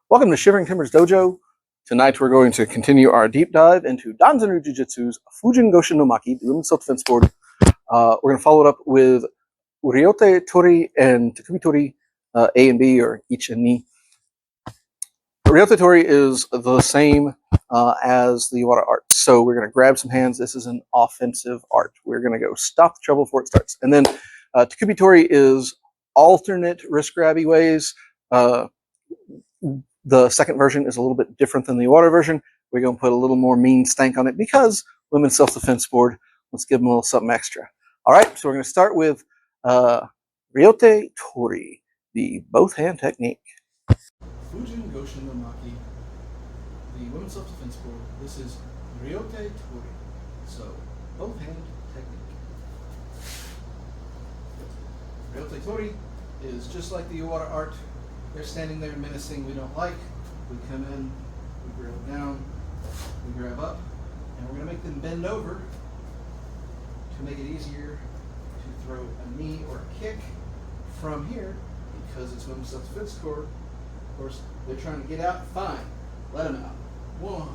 Welcome to Shivering Timbers Dojo. Tonight we're going to continue our deep dive into Danzan Ryu Jujitsu's Fujin Goshin no Maki, the women's self-defense board. We're going to follow it up with Ryote, Tori, and Tekubi Tori, A and B, or ichi and ni. Ryote Tori is the same as the Yawara art. So we're going to grab some hands. This is an offensive art. We're going to go stop the trouble before it starts. And then Tekubi Tori is alternate wrist grabby ways. The second version is a little bit different than the Yawara version. We're going to put a little more mean stank on it because women's self-defense board. Let's give them a little something extra. All right, so we're going to start with Ryote Tori, the both hand technique. Fujin Goshin no Maki, the women's self-defense board. This is Ryote Tori, so both hand technique. Ryote Tori is just like the Yawara art. They're standing there menacing, we don't like. We come in, we grab down, we grab up, and we're going to make them bend over to make it easier to throw a knee or a kick from here because it's women's self-defense board. Of course, they're trying to get out. Fine. Let them out. 1,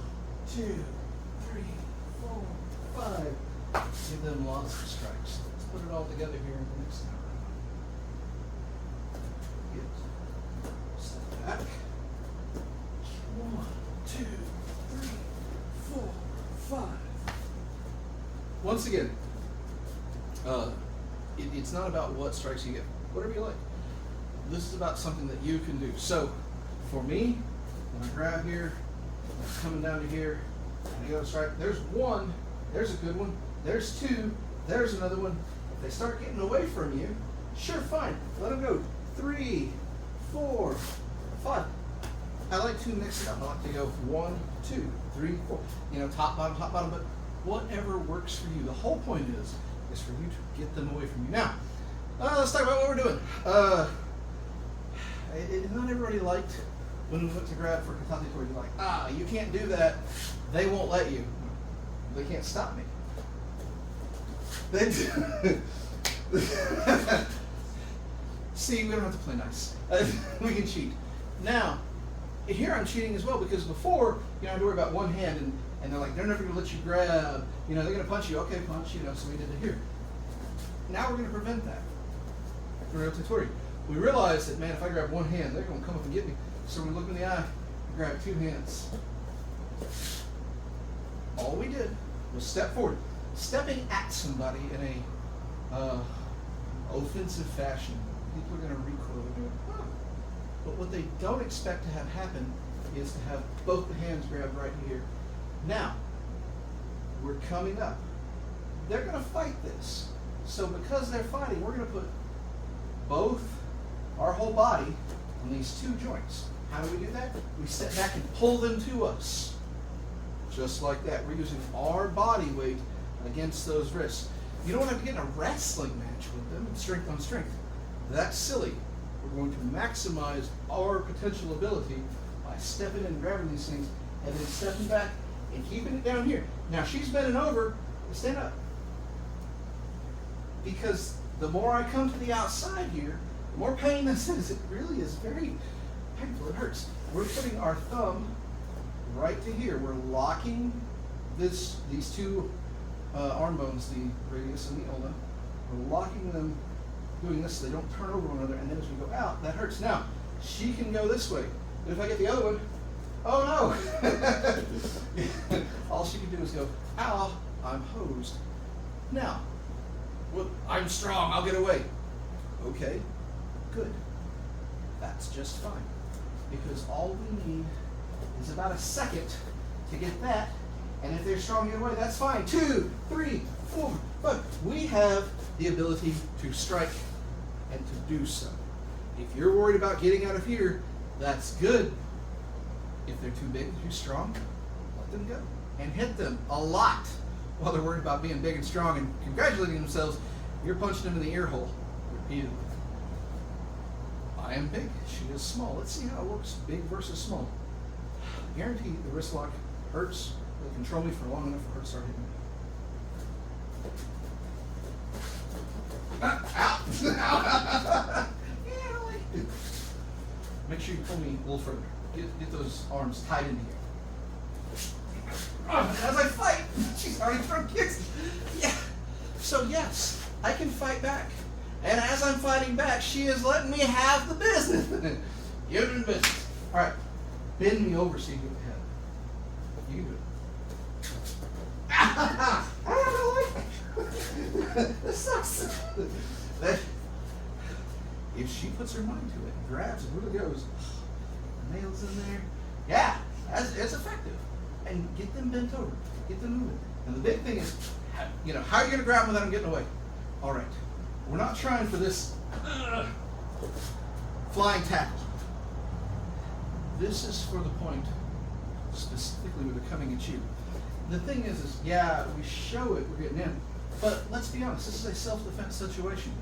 2, 3, 4, 5. Give them lots of strikes. Let's put it all together here in the next hour. Step back. 1, 2, 3, 4, 5. Once again, it's not about what strikes you get. Whatever you like. This is about something that you can do. So, for me, when I grab here, I'm coming down to here, and I go to strike. There's one, there's a good one, there's two, there's another one. If they start getting away from you, sure, fine, let them go. 3, 4, 5. I like to mix it up. I like to go 1, 2, 3, 4. You know, top, bottom, but whatever works for you. The whole point is for you to get them away from you. Now, let's talk about what we're doing. Not everybody liked when we went to grab for Katate Tori. You're like, you can't do that. They won't let you. They can't stop me. See, we don't have to play nice. We can cheat. Now, here I'm cheating as well because before, I had to worry about one hand and they're like, they're never going to let you grab. They're going to punch you. Okay, punch, so we did it here. Now we're going to prevent that. Ryote Tori. We realize that, man, if I grab one hand, they're going to come up and get me. So we look in the eye, grab two hands. All we did was step forward. Stepping at somebody in a offensive fashion. People are going to recoil. They're going, But what they don't expect to have happen is to have both the hands grabbed right here. Now, we're coming up. They're going to fight this. So because they're fighting, we're going to put both our whole body on these two joints. How do we do that? We step back and pull them to us. Just like that. We're using our body weight against those wrists. You don't have to get in a wrestling match with them, strength on strength. That's silly. We're going to maximize our potential ability by stepping and grabbing these things and then stepping back and keeping it down here. Now she's bending over, stand up. Because the more I come to the outside here, the more pain this is. It really is very painful. It hurts. We're putting our thumb right to here. We're locking these two arm bones, the radius and the ulna. We're locking them, doing this so they don't turn over one another. And then as we go out, that hurts. Now, she can go this way. But if I get the other one, oh no! All she can do is go, ow, I'm hosed. Now, well, I'm strong, I'll get away. Okay, good. That's just fine. Because all we need is about a second to get that. And if they're strong, get away, that's fine. 2, 3, 4, 5. We have the ability to strike and to do so. If you're worried about getting out of here, that's good. If they're too big, too strong, let them go. And hit them a lot. While they're worried about being big and strong and congratulating themselves, you're punching them in the ear hole repeatedly. I am big, she is small. Let's see how it works, big versus small. I guarantee the wrist lock hurts. They'll control me for long enough for her to start hitting me. Ow! Make sure you pull me a little further. Get those arms tight into here. As I fight, she's already thrown kicks. Yeah. So yes, I can fight back. And as I'm fighting back, she is letting me have the business. You're doing business. All right. Bend me over so you get the head. You can do it. This sucks. If she puts her mind to it, grabs and really goes, nails in there. Yeah, it's effective. And get them bent over. Get them moving. And the big thing is, how are you going to grab them without them getting away? All right. We're not trying for this flying tackle. This is for the point, specifically where they're coming at you. The thing is yeah, we show it, we're getting in. But let's be honest, this is a self-defense situation.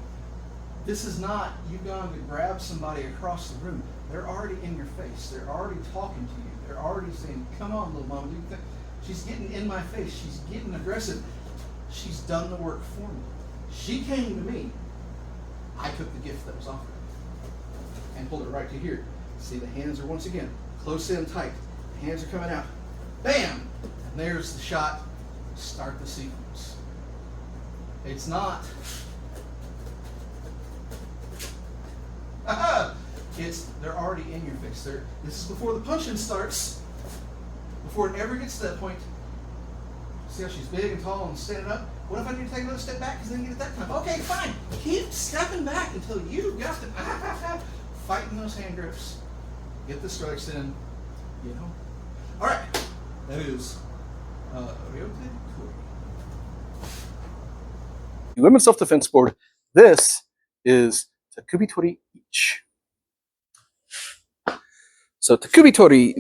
This is not you've gone to grab somebody across the room. They're already in your face. They're already talking to you. They're already saying, come on, little mama. She's getting in my face. She's getting aggressive. She's done the work for me. She came to me. I took the gift that was offered and pulled it right to here. See, the hands are once again close in tight. The hands are coming out. Bam! And there's the shot. Start the sequence. It's not. They're already in your face. This is before the punching starts. Before it ever gets to that point. See how she's big and tall and standing up? What if I need to take another step back because I didn't get it that time? Okay, fine. Keep stepping back until you've got to fighting those hand grips. Get the strikes in. All right. That is Ryote Tori. Women's self-defense sport. This is Tekubi tori ichi. So Tekubi tori,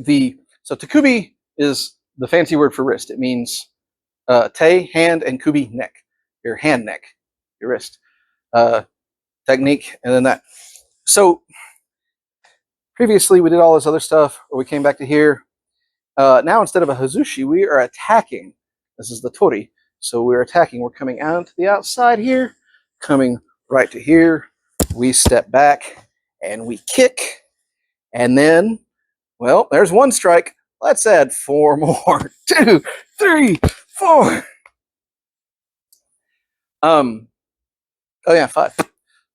Tekubi is the fancy word for wrist. It means te, hand, and kubi, neck. Your hand neck, your wrist. Technique, and then that. So previously we did all this other stuff, or we came back to here. Now instead of a hazushi, we are attacking. This is the tori. So we're attacking. We're coming out to the outside here, coming right to here. We step back and we kick. And then, well, there's one strike. Let's add 4 more. 2, 3, 4. Oh yeah, 5.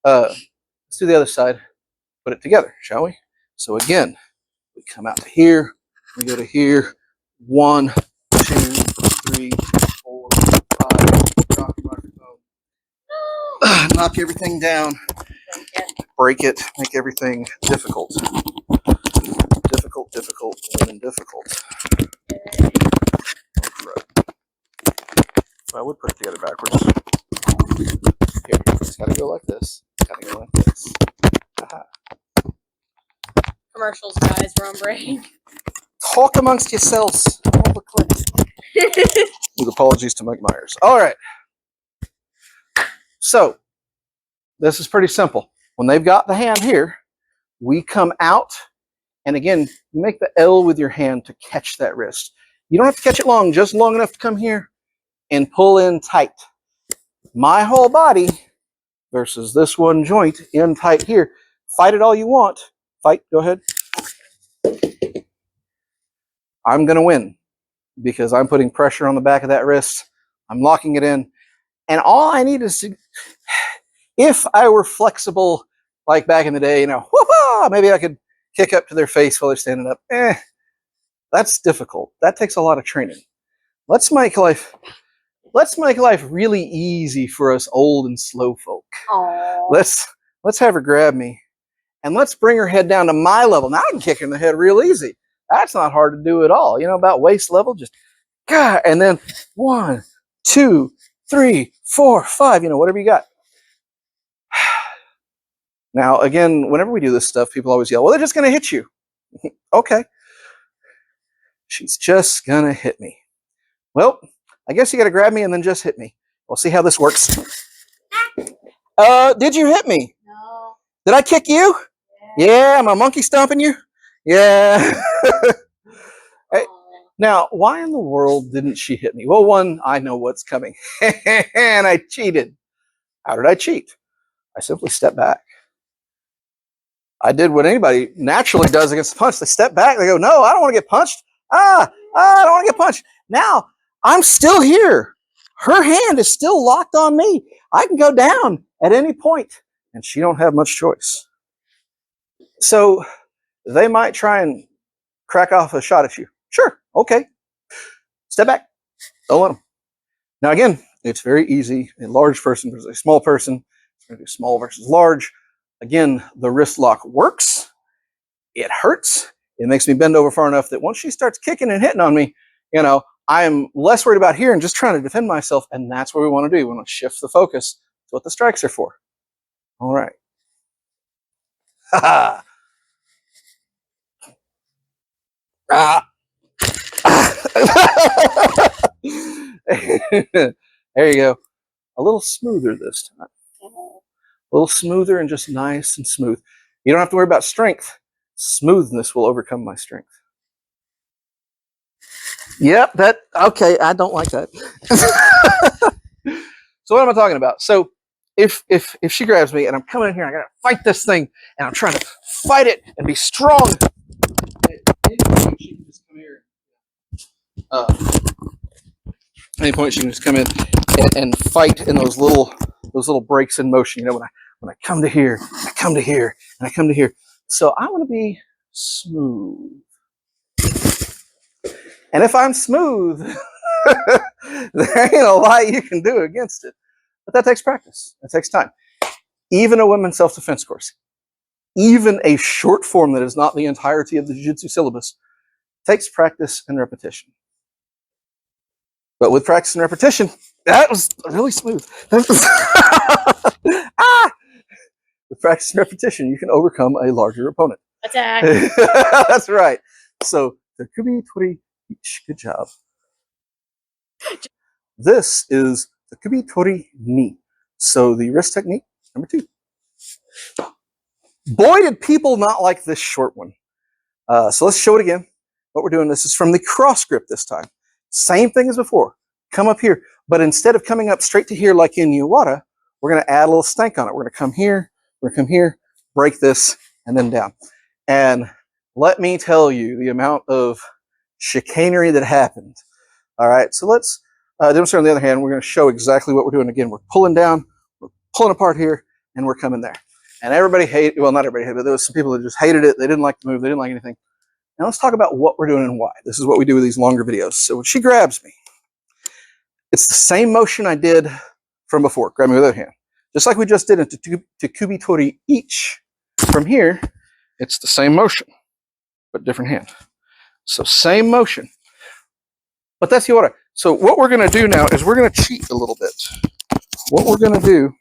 Let's do the other side. Put it together, shall we? So again, we come out to here. We go to here. 1, 2, 3, 4, 5. Drop your microphone. Knock everything down. Break it. Make everything difficult. Difficult, and difficult. I would put it together backwards. Here, it's got to go like this. It's got to go like this. Aha. Commercials, guys, we're on break. Talk amongst yourselves. All the clips. With apologies to Mike Myers. All right. So, this is pretty simple. When they've got the hand here, we come out, and again, you make the L with your hand to catch that wrist. You don't have to catch it long, just long enough to come here and pull in tight. My whole body versus this one joint in tight here. Fight it all you want. Fight, go ahead. I'm going to win because I'm putting pressure on the back of that wrist. I'm locking it in. And all I need is to, if I were flexible like back in the day, maybe I could kick up to their face while they're standing up. That's difficult. That takes a lot of training. Let's make life really easy for us old and slow folk. Aww. Let's have her grab me, and let's bring her head down to my level. Now I can kick her in the head real easy. That's not hard to do at all. About waist level, just God, and then 1, 2, 3, 4, 5. Whatever you got. Now, again, whenever we do this stuff, people always yell, well, they're just going to hit you. Okay. She's just going to hit me. Well, I guess you got to grab me and then just hit me. We'll see how this works. Did you hit me? No. Did I kick you? Yeah, am I monkey stomping you? Yeah. Hey, now, why in the world didn't she hit me? Well, one, I know what's coming. And I cheated. How did I cheat? I simply stepped back. I did what anybody naturally does against the punch. They step back. They go, no, I don't want to get punched. I don't want to get punched. Now, I'm still here. Her hand is still locked on me. I can go down at any point, and she don't have much choice. So they might try and crack off a shot at you. Sure, okay. Step back. Don't let them. Now, again, it's very easy. A large person versus a small person. It's going to do small versus large. Again, the wrist lock works. It hurts. It makes me bend over far enough that once she starts kicking and hitting on me, you know, I'm less worried about here and just trying to defend myself. And that's what we want to do. We want to shift the focus. That's what the strikes are for. All right. There you go. A little smoother this time. A little smoother and just nice and smooth. You don't have to worry about strength. Smoothness will overcome my strength. Yep, okay, I don't like that. So what am I talking about? So if she grabs me and I'm coming in here, I gotta fight this thing, and I'm trying to fight it and be strong. She can just come here. At any point she can just come in and fight in those little breaks in motion. You know, when I come to here, I come to here, and I come to here. So I want to be smooth. And if I'm smooth, there ain't a lot you can do against it. But that takes practice. That takes time. Even a women's self-defense course, even a short form that is not the entirety of the jiu-jitsu syllabus, takes practice and repetition. But with practice and repetition, that was really smooth. With practice and repetition, you can overcome a larger opponent. Attack. That's right. So, Tekubi, tori, ichi. Good job. This is Tekubi, tori, ni. So, the wrist technique, number 2. Boy, did people not like this short one. So, let's show it again. What we're doing, this is from the cross grip this time. Same thing as before. Come up here. But instead of coming up straight to here like in Yawara, we're going to add a little stank on it. We're going to come here, we're going to come here, break this, and then down. And let me tell you the amount of chicanery that happened. All right, so let's demonstrate on the other hand. We're going to show exactly what we're doing. Again, we're pulling down, we're pulling apart here, and we're coming there. And everybody hated, well, not everybody hated it, but there was some people that just hated it. They didn't like the move. They didn't like anything. Now let's talk about what we're doing and why. This is what we do with these longer videos. So when she grabs me, it's the same motion I did from before. Grab me with the other hand. Just like we just did in Tekubi, tori, ichi. From here, it's the same motion, but different hand. So same motion. But that's Yawara. So what we're going to do now is we're going to cheat a little bit. What we're going to do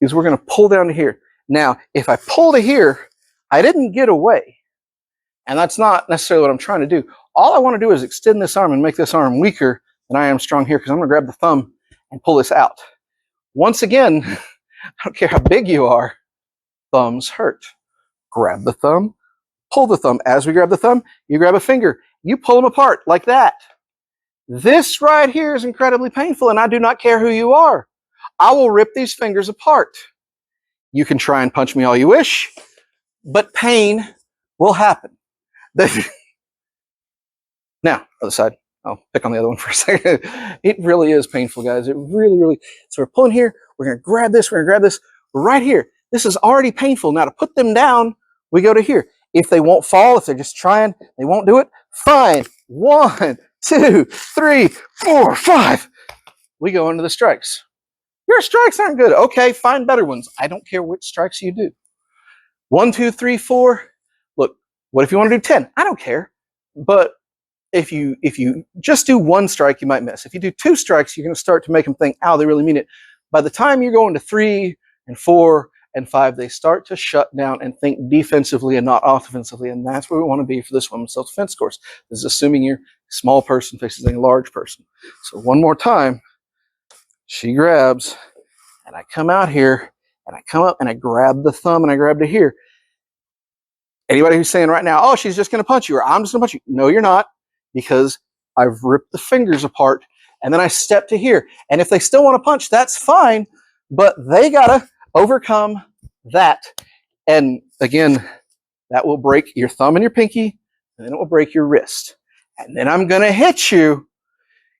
is we're going to pull down to here. Now, if I pull to here, I didn't get away. And that's not necessarily what I'm trying to do. All I want to do is extend this arm and make this arm weaker than I am strong here, because I'm going to grab the thumb and pull this out. Once again, I don't care how big you are, thumbs hurt. Grab the thumb, pull the thumb. As we grab the thumb, you grab a finger. You pull them apart like that. This right here is incredibly painful, and I do not care who you are. I will rip these fingers apart. You can try and punch me all you wish, but pain will happen. Now, other side. I'll pick on the other one for a second. It really is painful, guys. It really, really. So we're pulling here. We're going to grab this. We're going to grab this right here. This is already painful. Now to put them down, we go to here. If they won't fall, if they're just trying, they won't do it. Fine. 1, 2, 3, 4, 5. We go into the strikes. Your strikes aren't good. Okay, find better ones. I don't care which strikes you do. 1, 2, 3, 4. Look, what if you want to do 10? I don't care. But if you just do 1 strike, you might miss. If you do 2 strikes, you're going to start to make them think, "Ow, they really mean it." By the time you're going to 3 and 4 and 5, they start to shut down and think defensively and not offensively, and that's where we want to be for this women's self-defense course. This is assuming you're a small person faces a large person. So one more time, she grabs, and I come out here, and I come up, and I grab the thumb, and I grab to here. Anybody who's saying right now, "Oh, she's just going to punch you," or "I'm just going to punch you," no, you're not. Because I've ripped the fingers apart, and then I step to here. And if they still want to punch, that's fine, but they got to overcome that. And again, that will break your thumb and your pinky, and then it will break your wrist. And then I'm going to hit you.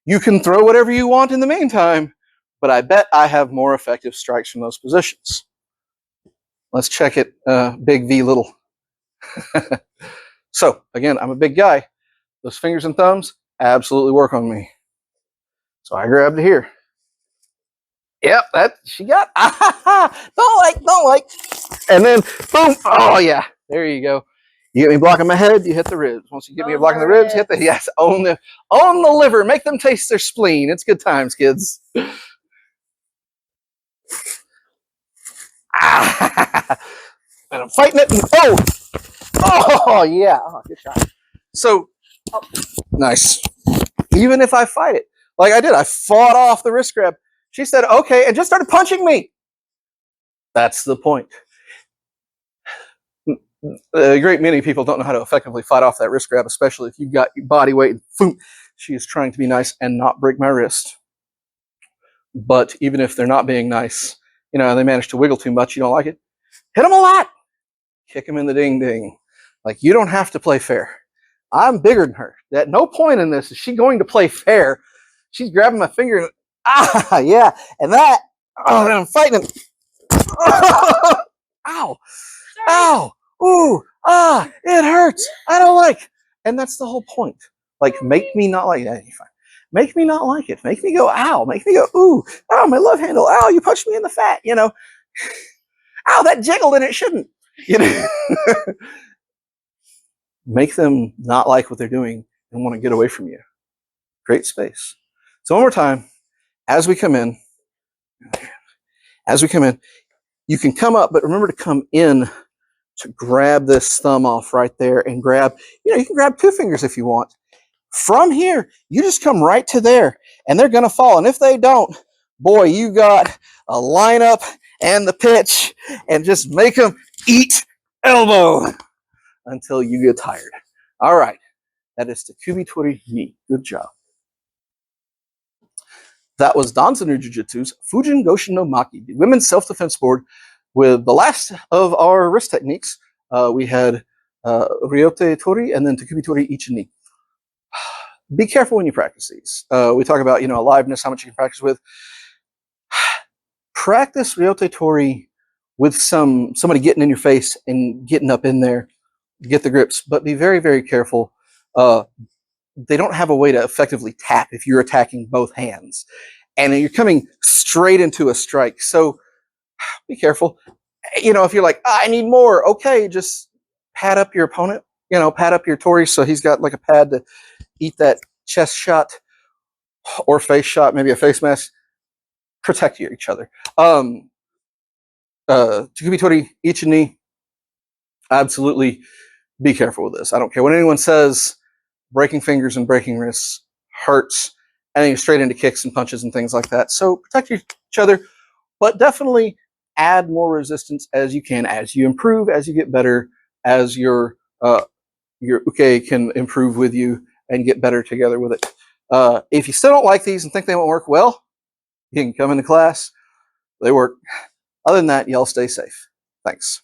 You can throw whatever you want in the meantime, but I bet I have more effective strikes from those positions. Let's check it, big V little. So, again, I'm a big guy. Those fingers and thumbs absolutely work on me. So I grabbed it here. Yep, that she got. Don't like. And then, boom. Oh, yeah. There you go. You get me blocking my head, you hit the ribs. Once you get me blocking the ribs, hit the, yes, own the liver. Make them taste their spleen. It's good times, kids. And I'm fighting it. And, oh, yeah. Oh, good shot. So, nice. Even if I fight it, like I did, I fought off the wrist grab. She said, okay, and just started punching me. That's the point. A great many people don't know how to effectively fight off that wrist grab, especially if you've got your body weight. And boom, she is trying to be nice and not break my wrist. But even if they're not being nice, you know, they manage to wiggle too much, you don't like it, hit them a lot. Kick them in the ding ding. Like, you don't have to play fair. I'm bigger than her. At no point in this is she going to play fair. She's grabbing my finger and, yeah, and that, and I'm fighting him. Ow, ow, ooh, it hurts. I don't like. And that's the whole point. Like, make me not like that. Fine. Make me not like it. Make me go, ow. Make me go, ooh, ow, my love handle. Ow, you punched me in the fat, you know. Ow, that jiggled and it shouldn't. You know. Make them not like what they're doing and want to get away from you. Create space. So one more time, as we come in, you can come up, but remember to come in to grab this thumb off right there and grab, you can grab 2 fingers if you want. From here, you just come right to there and they're going to fall. And if they don't, boy, you got a lineup and the pitch and just make them eat elbow until you get tired. All right. That is Tekubi tori ni. Good job. That was Danzanryu Jiu-Jitsu's Fujin Goshin no Maki, the women's self-defense board, with the last of our wrist techniques. We had Ryote tori and then Tekubi tori ichi ni. Be careful when you practice these. We talk about, aliveness, how much you can practice with. Practice Ryote tori with somebody getting in your face and getting up in there, get the grips, but be very, very careful. They don't have a way to effectively tap if you're attacking both hands. And you're coming straight into a strike. So be careful. If you're like, I need more, okay, just pad up your opponent, pad up your tori so he's got like a pad to eat that chest shot or face shot, maybe a face mask. Protect each other. Tekubi tori ichi ni, absolutely be careful with this. I don't care what anyone says. Breaking fingers and breaking wrists hurts, and then you're straight into kicks and punches and things like that. So protect each other, but definitely add more resistance as you can, as you improve, as you get better, as your uke can improve with you and get better together with it. If you still don't like these and think they won't work, well, you can come into class. They work. Other than that, y'all stay safe. Thanks.